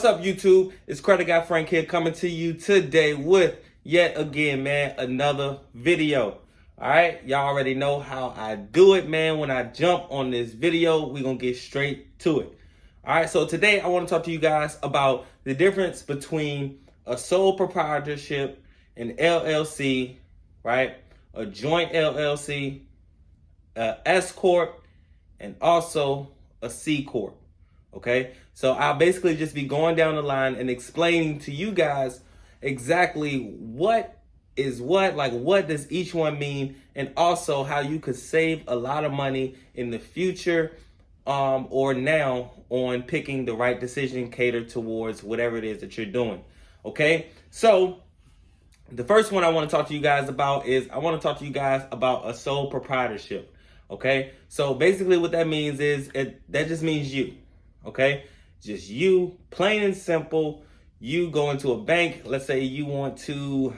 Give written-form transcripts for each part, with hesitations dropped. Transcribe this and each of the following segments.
up, YouTube? It's Credit Guy Frank here, coming to you today with yet again, man, another video. All right, y'all already know how I do it, man. When I jump on this video, we're gonna get straight to it. All right, so today I want to talk to you guys about the difference between a sole proprietorship, an LLC, right? A joint LLC, a S Corp, and also a C Corp. Okay, so I'll basically just be going down the line and explaining to you guys exactly what is what, like what does each one mean, and also how you could save a lot of money in the future or now on picking the right decision catered towards whatever it is that you're doing. Okay, so the first one I want to talk to you guys about is I want to talk to you guys about a sole proprietorship. Okay, so basically what that means is that just means you. Okay, just you, plain and simple. You go into a bank. Let's say you want to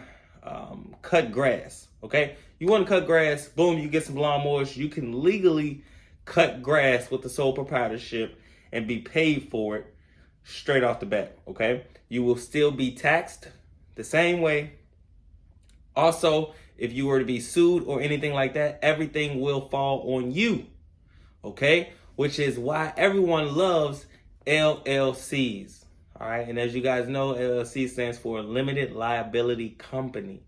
cut grass. Okay, you want to cut grass. Boom, you get some lawnmowers. You can legally cut grass with the sole proprietorship and be paid for it straight off the bat. Okay, you will still be taxed the same way. Also, if you were to be sued or anything like that, everything will fall on you. Okay, which is why everyone loves LLCs. All right, and as you guys know, LLC stands for Limited Liability Company.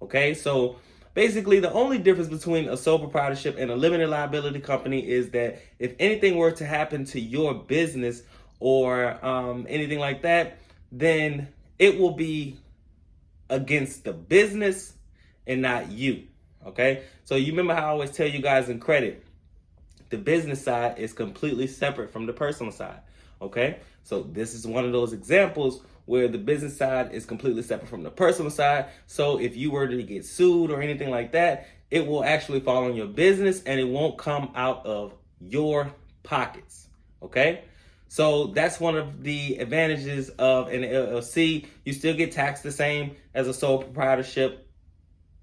Okay, so basically the only difference between a sole proprietorship and a limited liability company is that if anything were to happen to your business or anything like that, then it will be against the business and not you. Okay, so you remember how I always tell you guys in credit, the business side is completely separate from the personal side. Okay, so this is one of those examples where the business side is completely separate from the personal side. So if you were to get sued or anything like that, it will actually fall on your business and it won't come out of your pockets. Okay, so that's one of the advantages of an LLC. You still get taxed the same as a sole proprietorship.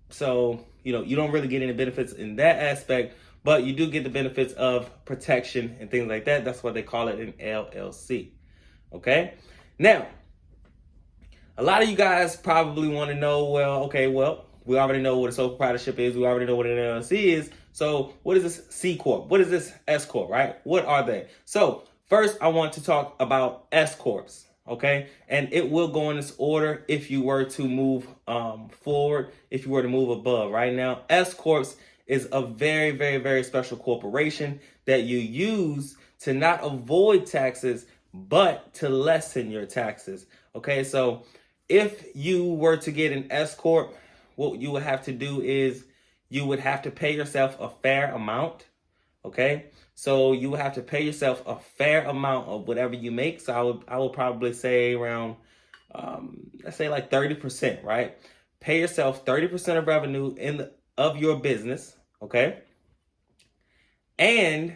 So, you don't really get any benefits in that aspect, but you do get the benefits of protection and things like that. That's why they call it an LLC. Okay. Now, a lot of you guys probably want to know, we already know what a sole proprietorship is. We already know what an LLC is. So what is this C Corp? What is this S Corp, right? What are they? So first, I want to talk about S Corps. Okay, and it will go in this order if you were to move forward, if you were to move above. Right now, S Corps is a very, very, very special corporation that you use to not avoid taxes, but to lessen your taxes. Okay, so if you were to get an S Corp, what you would have to do is you would have to pay yourself a fair amount. Okay, so you would have to pay yourself a fair amount of whatever you make. So I would probably say around, let's say like 30%, right? Pay yourself 30% of revenue of your business, okay? And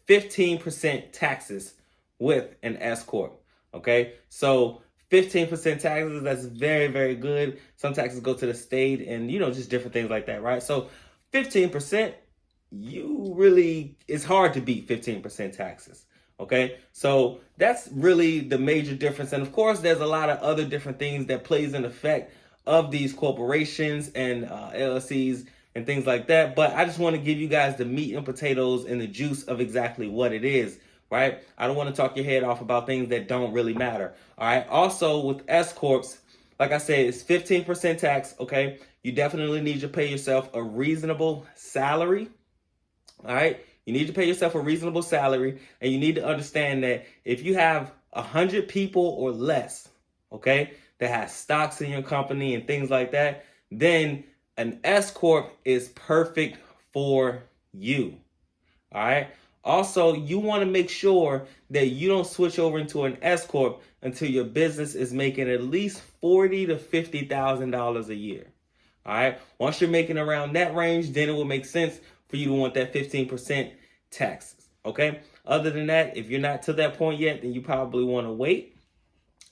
15% taxes with an S Corp, okay? So 15% taxes, that's very, very good. Some taxes go to the state and, just different things like that, right? So 15%, it's hard to beat 15% taxes. Okay, so that's really the major difference. And of course, there's a lot of other different things that plays in effect of these corporations and LLCs and things like that. But I just want to give you guys the meat and potatoes and the juice of exactly what it is, right? I don't want to talk your head off about things that don't really matter. All right. Also with S Corps, like I said, it's 15% tax. Okay, you definitely need to pay yourself a reasonable salary. All right, you need to pay yourself a reasonable salary, and you need to understand that if you have 100 people or less, okay, that has stocks in your company and things like that, then an S Corp is perfect for you. All right. Also, you want to make sure that you don't switch over into an S Corp until your business is making at least $40,000 to $50,000 a year. All right. Once you're making around that range, then it will make sense for you to want that 15% taxes. Okay. Other than that, if you're not to that point yet, then you probably want to wait.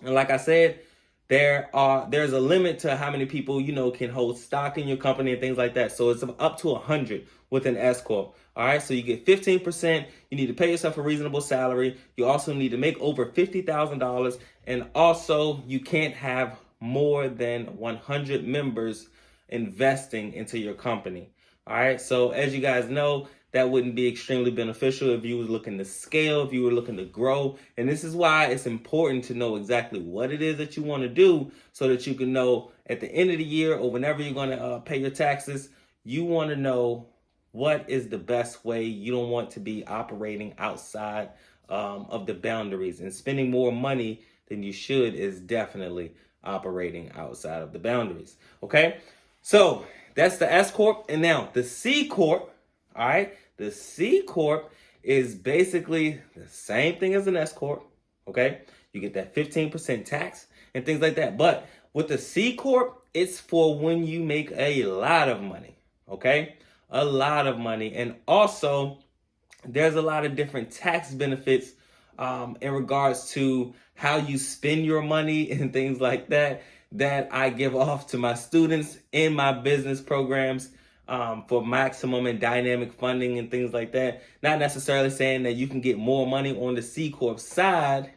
And like I said, there's a limit to how many people, can hold stock in your company and things like that. So it's up to 100 with an S Corp. All right. So you get 15%. You need to pay yourself a reasonable salary. You also need to make over $50,000. And also, you can't have more than 100 members investing into your company. All right. So as you guys know, that wouldn't be extremely beneficial if you were looking to scale, if you were looking to grow. And this is why it's important to know exactly what it is that you want to do so that you can know at the end of the year or whenever you're going to pay your taxes, you want to know what is the best way. You don't want to be operating outside of the boundaries, and spending more money than you should is definitely operating outside of the boundaries. Okay. So that's the S Corp. And now the C Corp, all right? The C Corp is basically the same thing as an S Corp, okay? You get that 15% tax and things like that. But with the C Corp, it's for when you make a lot of money, okay? A lot of money. And also, there's a lot of different tax benefits in regards to how you spend your money and things like that I give off to my students in my business programs for maximum and dynamic funding and things like that. Not necessarily saying that you can get more money on the C Corp side,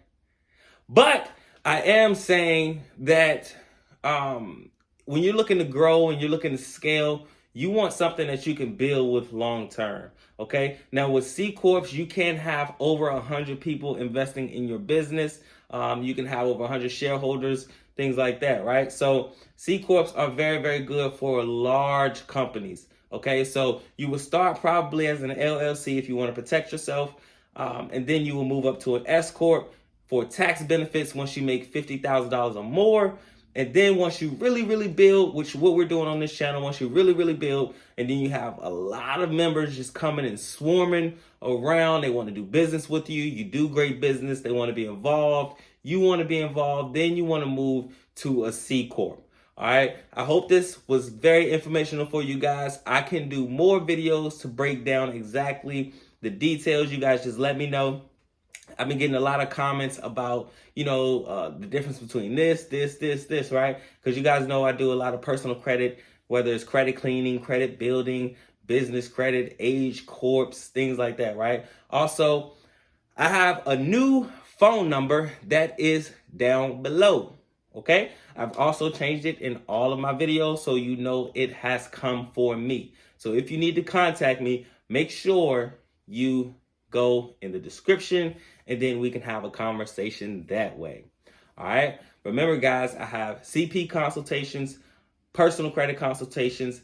but I am saying that when you're looking to grow and you're looking to scale, you want something that you can build with long term. Okay. Now with C Corps, you can have over 100 people investing in your business. You can have over 100 shareholders, things like that, right? So C Corps are very, very good for large companies. Okay. So you will start probably as an LLC if you want to protect yourself. And then you will move up to an S Corp for tax benefits once you make $50,000 or more. And then once you really, really build, which is what we're doing on this channel, once you really, really build, and then you have a lot of members just coming and swarming around. They want to do business with you. You do great business. They want to be involved. You want to be involved. Then you want to move to a C Corp. All right. I hope this was very informational for you guys. I can do more videos to break down exactly the details. You guys just let me know. I've been getting a lot of comments about, the difference between this, right? Because you guys know I do a lot of personal credit, whether it's credit cleaning, credit building, business credit, age corps, things like that, right? Also, I have a new phone number that is down below, okay? I've also changed it in all of my videos so you know it has come for me. So if you need to contact me, make sure you go in the description and then we can have a conversation that way. All right. Remember, guys, I have CP consultations, personal credit consultations,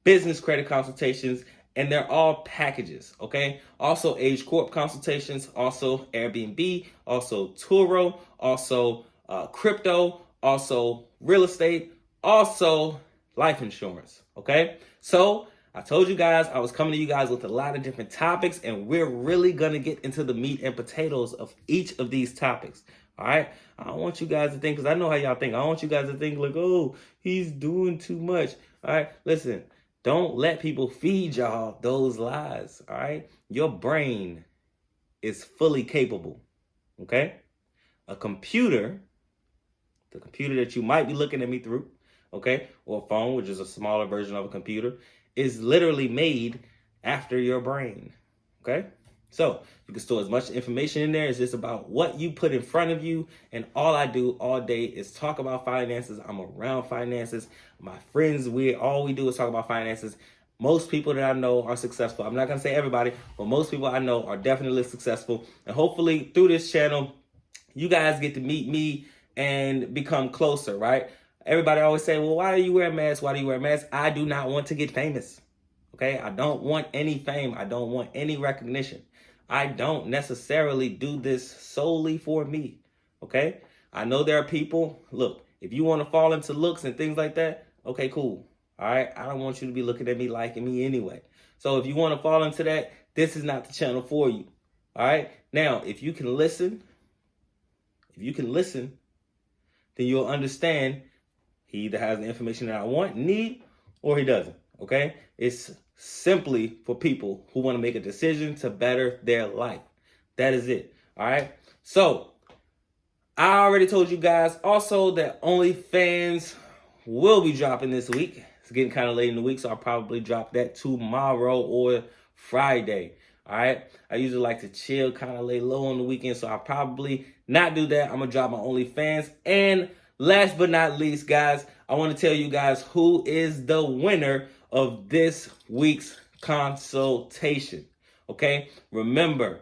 business credit consultations, and they're all packages. Okay. Also Age Corp consultations, also Airbnb, also Turo, also crypto, also real estate, also life insurance. Okay. So I told you guys I was coming to you guys with a lot of different topics, and we're really going to get into the meat and potatoes of each of these topics. All right. I don't want you guys to think, because I know how y'all think. I don't want you guys to think like, oh, he's doing too much. All right. Listen, don't let people feed y'all those lies. All right. Your brain is fully capable. Okay. A computer, the computer that you might be looking at me through, okay, or a phone, which is a smaller version of a computer, is literally made after your brain, okay? So you can store as much information in there. It's just about what you put in front of you. And all I do all day is talk about finances. I'm around finances. My friends, all we do is talk about finances. Most people that I know are successful. I'm not going to say everybody, but most people I know are definitely successful. And hopefully through this channel, you guys get to meet me and become closer, right? Everybody always say, well, why do you wear masks? Why do you wear masks? I do not want to get famous. Okay. I don't want any fame. I don't want any recognition. I don't necessarily do this solely for me. Okay. I know there are people, look, if you want to fall into looks and things like that, okay, cool. All right. I don't want you to be looking at me liking me anyway. So if you want to fall into that, this is not the channel for you. All right. Now, if you can listen, then you'll understand he either has the information that I want, need, or he doesn't, okay? It's simply for people who want to make a decision to better their life. That is it, all right? So, I already told you guys also that OnlyFans will be dropping this week. It's getting kind of late in the week, so I'll probably drop that tomorrow or Friday, All right. I usually like to chill, kind of lay low on the weekend. So I'll probably not do that. I'm going to drop my OnlyFans. And last but not least, guys, I want to tell you guys who is the winner of this week's consultation. Okay. Remember,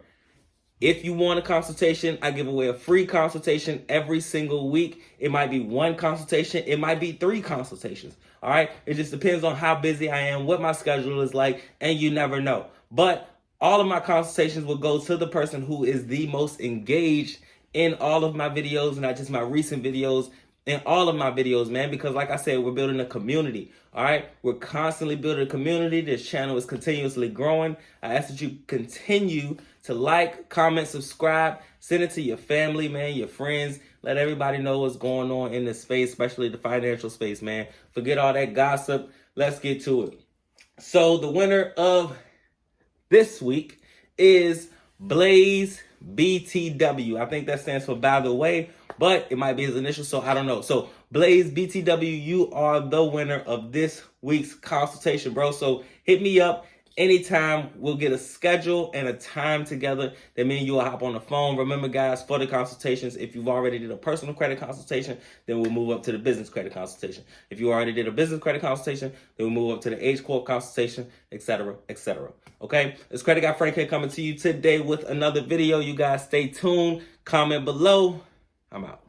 if you want a consultation, I give away a free consultation every single week. It might be one consultation. It might be 3 consultations. All right. It just depends on how busy I am, what my schedule is like, and you never know. But all of my consultations will go to the person who is the most engaged in all of my videos, not just my recent videos, in all of my videos, man, because like I said, we're building a community. All right. We're constantly building a community. This channel is continuously growing. I ask that you continue to like, comment, subscribe, send it to your family, man, your friends. Let everybody know what's going on in this space, especially the financial space, man. Forget all that gossip. Let's get to it. So the winner of this week is Blaze BTW. I think that stands for by the way, but it might be his initials, so I don't know. So Blaze BTW, you are the winner of this week's consultation, bro. So hit me up anytime. We'll get a schedule and a time together that me and you will hop on the phone. Remember, guys, for the consultations, if you've already did a personal credit consultation, then we'll move up to the business credit consultation. If you already did a business credit consultation, then we'll move up to the Corp consultation, etc., etc. Okay, it's Credit Guy Frank here coming to you today with another video. You guys stay tuned. Comment below. I'm out.